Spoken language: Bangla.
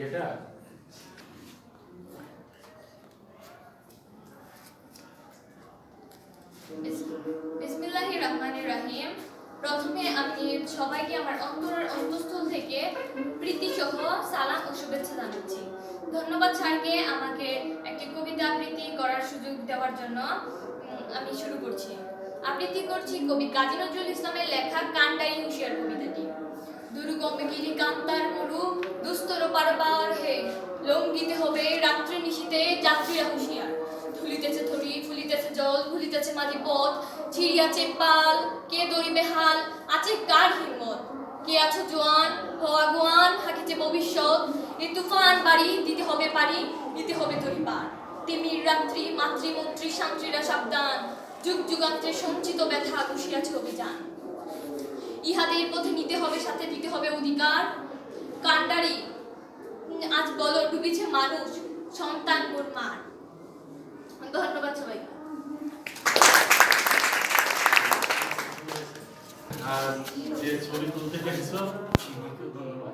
এটা বিসমিল্লাহির রহমানির রহিম। প্রথমে আমি সবাইকে আমার অন্তরের অন্তঃস্থল থেকে প্রীতি সহ সালাম ও শুভেচ্ছা জানাচ্ছি। ধন্যবাদ স্যারকে আমাকে একটি কবিতা আবৃত্তি করার সুযোগ দেওয়ার জন্য। আমি শুরু করছি। আবৃত্তি করছি কবি কাজী নজরুল ইসলামের লেখা কান্ডারি হুঁশিয়ার কবিতাটি। দুর্গমগিরি কান্তার মরু দুস্তর পারবার হে, লঙ্ঘিতে হবে রাত্রি নিশীতে যাত্রীরা হুঁশিয়ার। ধুলিতেছে থরি ফুলিতেছে জল ভুলিতেছে মাঝি পথ, ছিড়িয়াছে পাল কে দরিবে হাল, আছে কার হিম্মত। কে আছো জোয়ান হওয়া গোয়ান হাকিছে ভবিষ্যৎ, এই তুফান বাড়ি দিতে হবে পারি দিতে হবে তরি পার। তিমির রাত্রি মাতৃমন্ত্রী শান্ত্রীরা সাবধান, যুগ যুগান্তে সঞ্চিত ব্যথা ঘুষিয়াছে অভিযান। ইহাদের পথে নিতে হবে সাথে দিতে হবে অধিকার। কান্ডারি আজ বলো ডুবিছে মানুষ সন্তান মোর মার। ধন্যবাদ সবাইকে। আর যে ছবি তুলতে গেছো ধন্যবাদ।